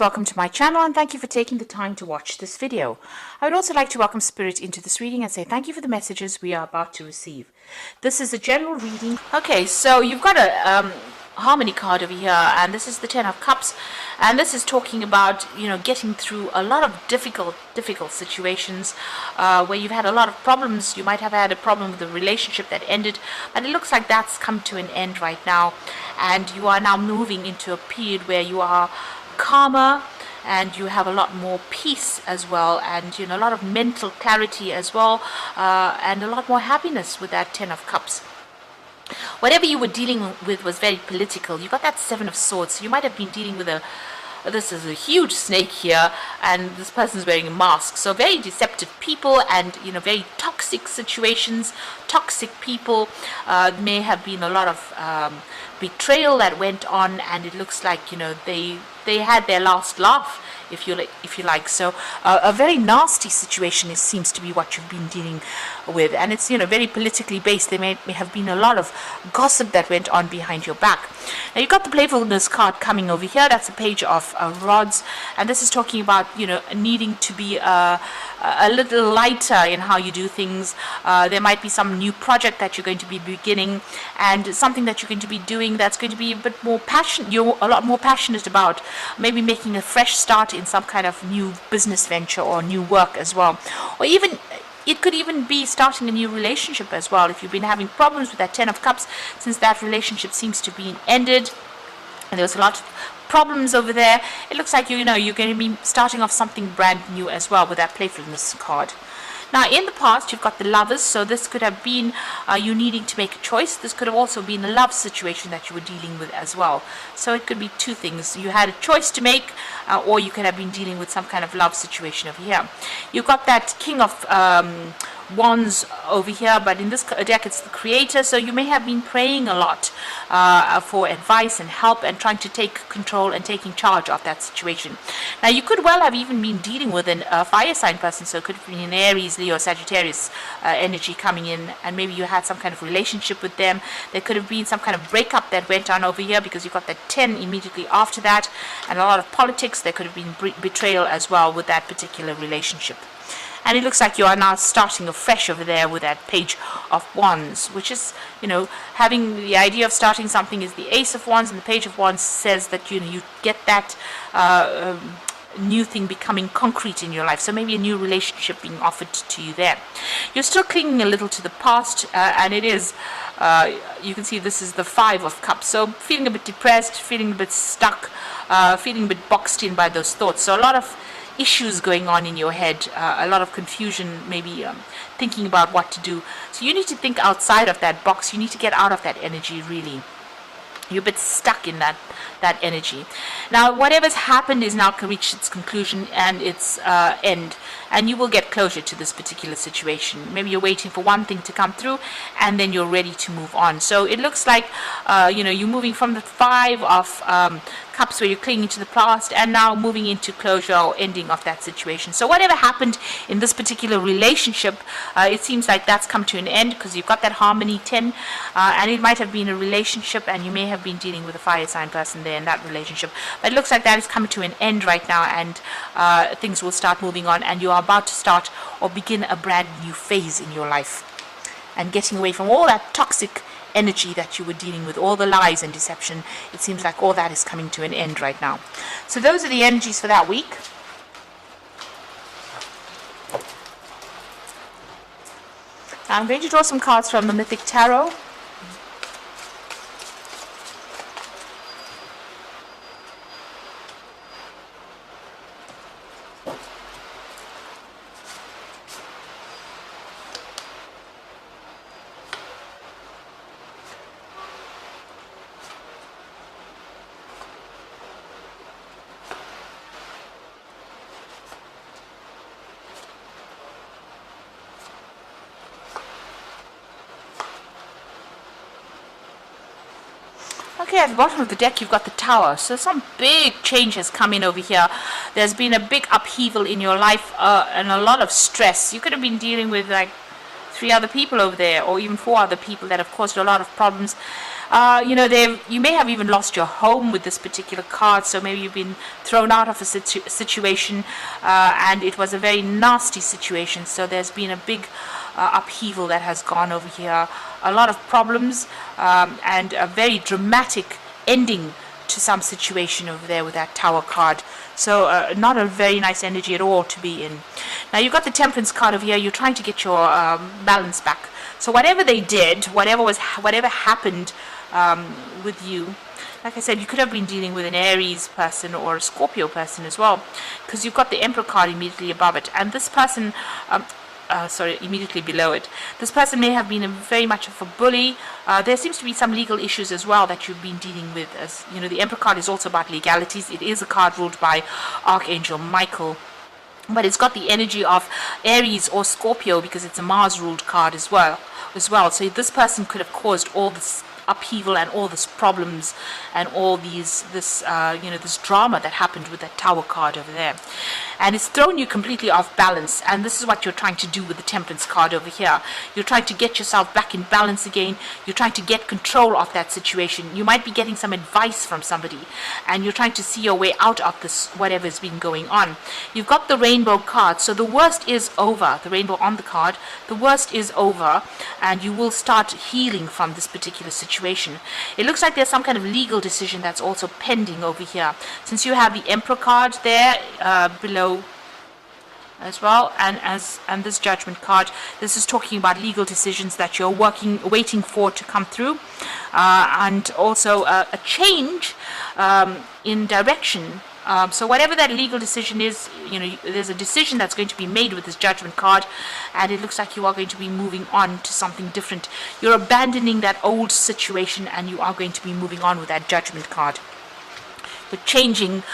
Welcome to my channel and thank you for taking the time to watch this video. I would also like to welcome Spirit into this reading and say thank you for the messages we are about to receive. This is a general reading. Okay, so you've got a harmony card over here, and this is the 10 of Cups, and this is talking about, getting through a lot of difficult situations where you've had a lot of problems. You might have had a problem with a relationship that ended, but it looks like that's come to an end right now, and you are now moving into a period where you are calmer and you have a lot more peace as well, and a lot of mental clarity as well, and a lot more happiness with that 10 of Cups. Whatever you were dealing with was very political. You got that 7 of Swords, so you might have been dealing with this is a huge snake here, and this person's wearing a mask. So very deceptive people, and very toxic situations, toxic people. May have been a lot of betrayal that went on, and it looks like they had their last laugh, if you like. So a very nasty situation seems to be what you've been dealing with, and it's very politically based. There may have been a lot of gossip that went on behind your back. Now you've got the playfulness card coming over here. That's a page of rods, and this is talking about needing to be a little lighter in how you do things. There might be some new project that you're going to be beginning, and something that you're going to be doing that's going to be a bit more passionate. You're a lot more passionate about maybe making a fresh start in some kind of new business venture or new work as well, or even it could even be starting a new relationship as well. If you've been having problems with that 10 of Cups, since that relationship seems to be ended and there's a lot of problems over there, it looks like you're going to be starting off something brand new as well with that playfulness card. Now, in the past, you've got the Lovers, so this could have been you needing to make a choice. This could have also been a love situation that you were dealing with as well. So it could be two things. You had a choice to make, or you could have been dealing with some kind of love situation over here. You've got that King of Wands over here, but in this deck it's the Creator, so you may have been praying a lot for advice and help, and trying to take control and taking charge of that situation. Now you could well have even been dealing with a fire sign person, so it could have been an Aries, Leo, Sagittarius energy coming in, and maybe you had some kind of relationship with them. There could have been some kind of breakup that went on over here, because you got that 10 immediately after that, and a lot of politics. There could have been betrayal as well with that particular relationship. And it looks like you are now starting afresh over there with that Page of Wands, which is, having the idea of starting something is the Ace of Wands, and the Page of Wands says that, you get that new thing becoming concrete in your life. So maybe a new relationship being offered to you there. You're still clinging a little to the past, and it is, you can see this is the 5 of Cups. So feeling a bit depressed, feeling a bit stuck, feeling a bit boxed in by those thoughts. So a lot of issues going on in your head, a lot of confusion, maybe thinking about what to do. So you need to think outside of that box. You need to get out of that energy, really. You're a bit stuck in that energy. Now, whatever's happened is now reached its conclusion and its end, and you will get closure to this particular situation. Maybe you're waiting for one thing to come through, and then you're ready to move on. So it looks like, you're moving from the 5 of Cups, where you're clinging to the past, and now moving into closure or ending of that situation. So whatever happened in this particular relationship, it seems like that's come to an end, because you've got that harmony 10, and it might have been a relationship, and you may have been dealing with a fire sign person there in that relationship. But it looks like that is coming to an end right now, and things will start moving on, and you are about to start or begin a brand new phase in your life, and getting away from all that toxic energy that you were dealing with, all the lies and deception. It seems like all that is coming to an end right now. So those are the energies for that week. I'm going to draw some cards from the Mythic Tarot. Okay, at the bottom of the deck you've got the Tower. So some big change has come in over here. There's been a big upheaval in your life, and a lot of stress. You could have been dealing with like 3 other people over there, or even 4 other people that have caused a lot of problems. you may have even lost your home with this particular card. So maybe you've been thrown out of a situation, and it was a very nasty situation. So there's been a big upheaval that has gone over here. A lot of problems, and a very dramatic ending to some situation over there with that Tower card. So not a very nice energy at all to be in. Now you've got the Temperance card over here. You're trying to get your balance back. So whatever they did, whatever happened with you, like I said, you could have been dealing with an Aries person or a Scorpio person as well, because you've got the Emperor card immediately above it, and this person, immediately below it. This person may have been very much of a bully. There seems to be some legal issues as well that you've been dealing with. As you know, the Emperor card is also about legalities. It is a card ruled by Archangel Michael, but it's got the energy of Aries or Scorpio because it's a Mars-ruled card as well. So this person could have caused all this upheaval and all these problems and all this drama that happened with that Tower card over there, and it's thrown you completely off balance. And this is what you're trying to do with the Temperance card over here. You're trying to get yourself back in balance again. You're trying to get control of that situation. You might be getting some advice from somebody, and you're trying to see your way out of this whatever's been going on. You've got the Rainbow card, so the worst is over. The rainbow on the card, the worst is over, and you will start healing from this particular situation. It looks like there's some kind of legal decision that's also pending over here, since you have the Emperor card there below as well, and this Judgment card. This is talking about legal decisions that you're waiting for to come through, and also a change in direction. So whatever that legal decision is, there's a decision that's going to be made with this Judgment card, and it looks like you are going to be moving on to something different. You're abandoning that old situation, and you are going to be moving on with that Judgment card. You're changing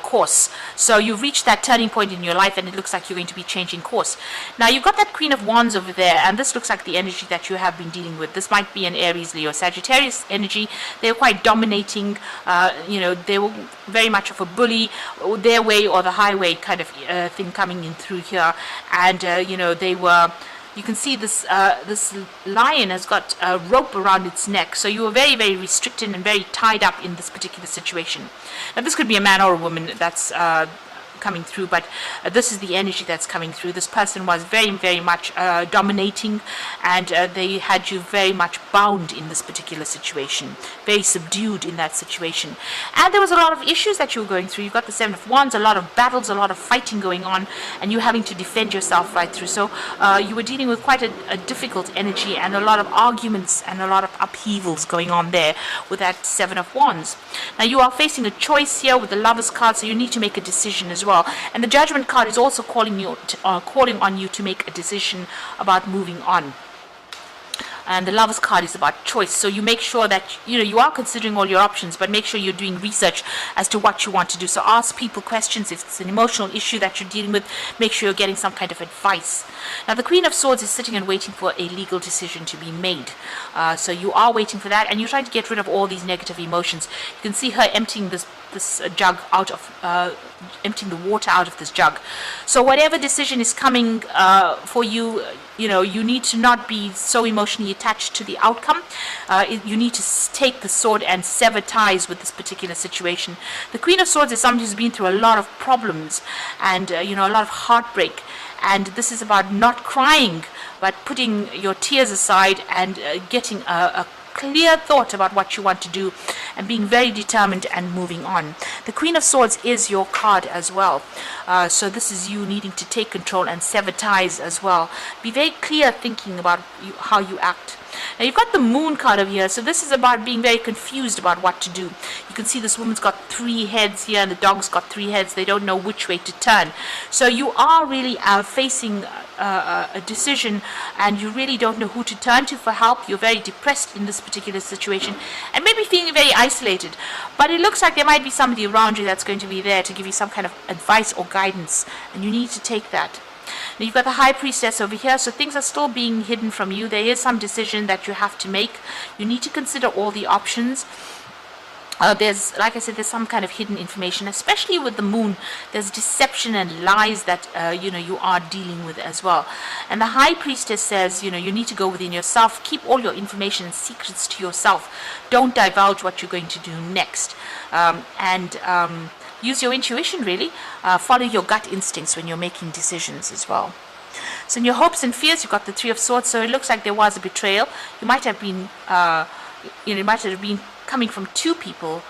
course. So you've reached that turning point in your life, and it looks like you're going to be changing course. Now you've got that Queen of Wands over there, and this looks like the energy that you have been dealing with. This might be an Aries, Leo, Sagittarius energy. They're quite dominating. They were very much of a bully, their way or the highway kind of thing coming in through here. And they were. You can see this lion has got a rope around its neck. So you were very, very restricted and very tied up in this particular situation. Now this could be a man or a woman that's coming through, but this is the energy that's coming through. This person was very, very much dominating, and they had you very much bound in this particular situation, very subdued in that situation. And there was a lot of issues that you were going through. You've got the Seven of Wands, a lot of battles, a lot of fighting going on, and you having to defend yourself right through. So you were dealing with quite a difficult energy, and a lot of arguments and a lot of upheavals going on there with that Seven of Wands. Now you are facing a choice here with the Lovers card, so you need to make a decision as well. And the Judgment card is also calling on you to make a decision about moving on. And the Lovers card is about choice. So you make sure that you are considering all your options, but make sure you're doing research as to what you want to do. So ask people questions. If it's an emotional issue that you're dealing with, make sure you're getting some kind of advice. Now the Queen of Swords is sitting and waiting for a legal decision to be made. So you are waiting for that, and you're trying to get rid of all these negative emotions. You can see her emptying this jug out of emptying the water out of this jug. So whatever decision is coming for you, you need to not be so emotionally attached to the outcome. You need to take the sword and sever ties with this particular situation. The Queen of Swords is somebody who's been through a lot of problems and a lot of heartbreak. And this is about not crying, but putting your tears aside and getting a clear thought about what you want to do and being very determined and moving on. The Queen of Swords is your card as well. So this is you needing to take control and sever ties as well. Be very clear thinking about how you act. Now you've got the Moon card over here, so this is about being very confused about what to do. You can see this woman's got 3 heads here, and the dog's got 3 heads. They don't know which way to turn. So you are really facing a decision, and you really don't know who to turn to for help. You're very depressed in this particular situation, and maybe feeling very isolated. But it looks like there might be somebody around you that's going to be there to give you some kind of advice or guidance, and you need to take that. Now you've got the High Priestess over here, so things are still being hidden from you. There is some decision that you have to make. You need to consider all the options. there's, like I said, there's some kind of hidden information, especially with the moon. There's deception and lies that you are dealing with as well. And the high priestess says, you need to go within yourself, keep all your information and secrets to yourself, don't divulge what you're going to do next, and use your intuition, really. Follow your gut instincts when you're making decisions as well. So in your hopes and fears, you've got the Three of Swords. So it looks like there was a betrayal. You might have been coming from two people,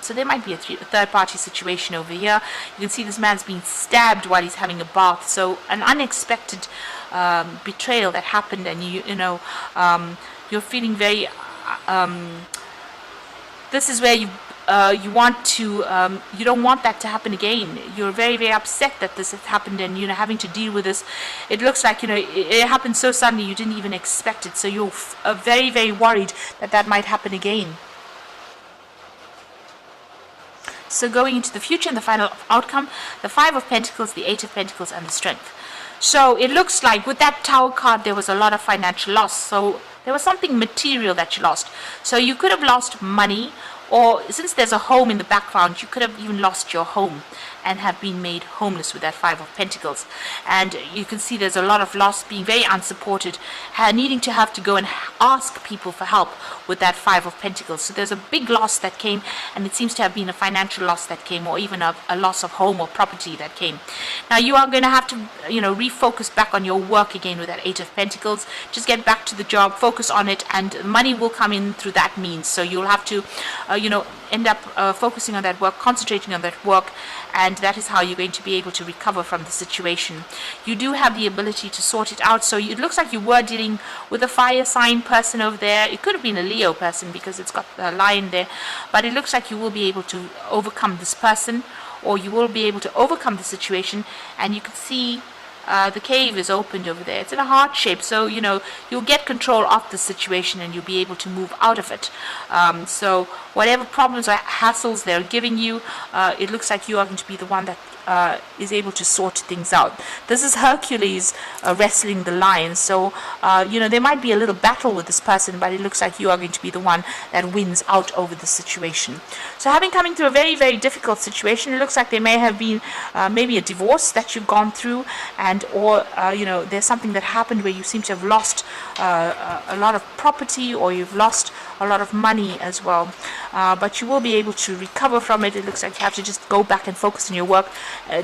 so there might be a third-party situation over here. You can see this man's being stabbed while he's having a bath, so an unexpected betrayal that happened, and you're feeling very this is where you want to you don't want that to happen again. You're very, very upset that this has happened, and having to deal with this. It looks like it happened so suddenly you didn't even expect it, so you're very, very worried that might happen again. So going into the future and the final outcome, the Five of Pentacles, the Eight of Pentacles, and the Strength. So it looks like with that Tower card, there was a lot of financial loss. So there was something material that you lost. So you could have lost money, or since there's a home in the background, you could have even lost your home and have been made homeless with that Five of Pentacles. And you can see there's a lot of loss, being very unsupported, needing to have to go and ask people for help with that Five of Pentacles. So there's a big loss that came, and it seems to have been a financial loss that came, or even a loss of home or property that came. Now you are going to have to refocus back on your work again with that Eight of Pentacles. Just get back to the job, focus on it, and money will come in through that means. So you'll have to end up focusing on that work, concentrating on that work, and that is how you're going to be able to recover from the situation. You do have the ability to sort it out. So it looks like you were dealing with a fire sign person over there. It could have been a Leo person because it's got the lion there, but it looks like you will be able to overcome this person, or you will be able to overcome the situation. And you can see the cave is opened over there. It's in a heart shape, so you'll get control of the situation and you'll be able to move out of it. So whatever problems or hassles they're giving you, it looks like you are going to be the one that is able to sort things out. This is Hercules wrestling the lion, so there might be a little battle with this person, but it looks like you are going to be the one that wins out over the situation. So having coming through a very, very difficult situation, it looks like there may have been maybe a divorce that you've gone through, and or there's something that happened where you seem to have lost a lot of property, or you've lost a lot of money as well, but you will be able to recover from it. It looks like you have to just go back and focus on your work,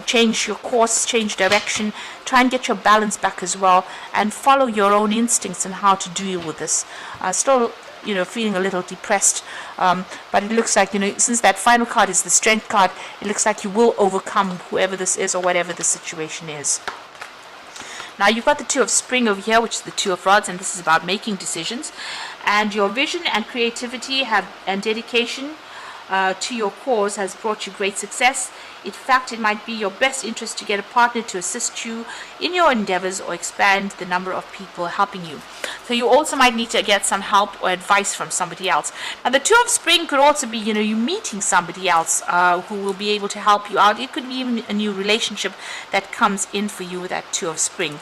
change your course, change direction, try and get your balance back as well, and follow your own instincts on how to deal with this. Still feeling a little depressed, but it looks like since that final card is the Strength card, it looks like you will overcome whoever this is or whatever the situation is. Now you've got the Two of Spring over here, which is the Two of Rods, and this is about making decisions. And your vision and creativity and dedication to your cause has brought you great success. In fact, it might be your best interest to get a partner to assist you in your endeavors or expand the number of people helping you. So you also might need to get some help or advice from somebody else. Now the Two of Spring could also be, you meeting somebody else who will be able to help you out. It could be even a new relationship that comes in for you with that Two of Spring.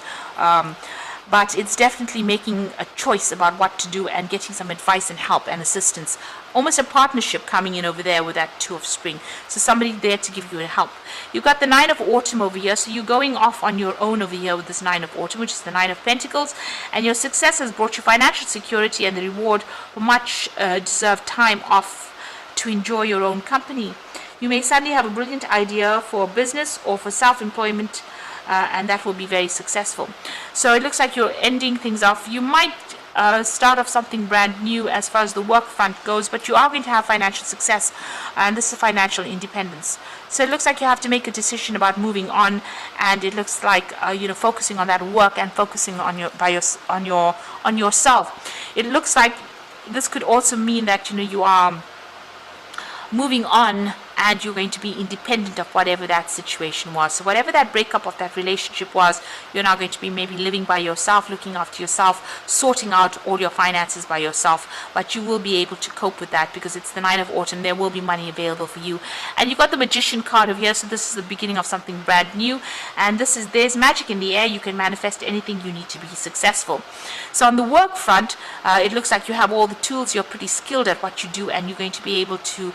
But it's definitely making a choice about what to do and getting some advice and help and assistance. Almost a partnership coming in over there with that Two of Spring. So somebody there to give you help. You've got the Nine of Autumn over here. So you're going off on your own over here with this Nine of Autumn, which is the Nine of Pentacles. And your success has brought you financial security and the reward for much deserved time off to enjoy your own company. You may suddenly have a brilliant idea for business or for self-employment, and that will be very successful. So it looks like you're ending things off. You might start off something brand new as far as the work front goes, but you are going to have financial success, and this is financial independence. So it looks like you have to make a decision about moving on, and it looks like focusing on that work and focusing on yourself. It looks like this could also mean that you are moving on and you're going to be independent of whatever that situation was. So whatever that breakup of that relationship was, you're now going to be maybe living by yourself, looking after yourself, sorting out all your finances by yourself, but you will be able to cope with that because it's the 9 of Autumn. There will be money available for you. And you've got the Magician card over here, so this is the beginning of something brand new, and there's magic in the air. You can manifest anything you need to be successful. So on the work front, it looks like you have all the tools. You're pretty skilled at what you do, and you're going to be able to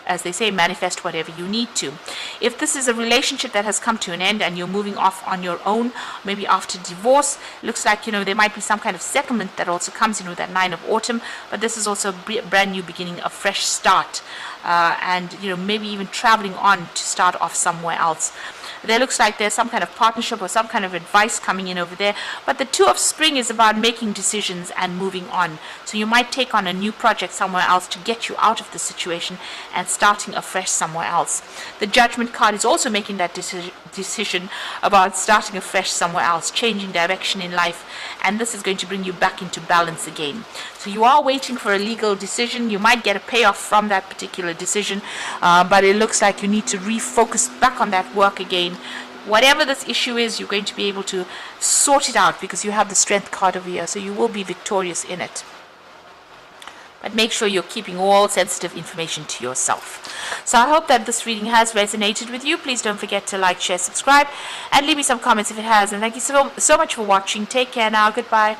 as they say, manifest whatever you need to. If this is a relationship that has come to an end and you're moving off on your own, maybe after divorce, looks like there might be some kind of settlement that also comes in with that 9 of Autumn, but this is also a brand new beginning, a fresh start, and maybe even traveling on to start off somewhere else. There looks like there's some kind of partnership or some kind of advice coming in over there. But the 2 of Spring is about making decisions and moving on. So you might take on a new project somewhere else to get you out of the situation and starting afresh somewhere else. The Judgment card is also making that decision about starting afresh somewhere else, changing direction in life. And this is going to bring you back into balance again. So you are waiting for a legal decision. You might get a payoff from that particular decision, but it looks like you need to refocus back on that work again. Whatever this issue is, you're going to be able to sort it out because you have the Strength card over here, so you will be victorious in it. But make sure you're keeping all sensitive information to yourself. So I hope that this reading has resonated with you. Please don't forget to like, share, subscribe, and leave me some comments if it has. And thank you so much for watching. Take care now. Goodbye.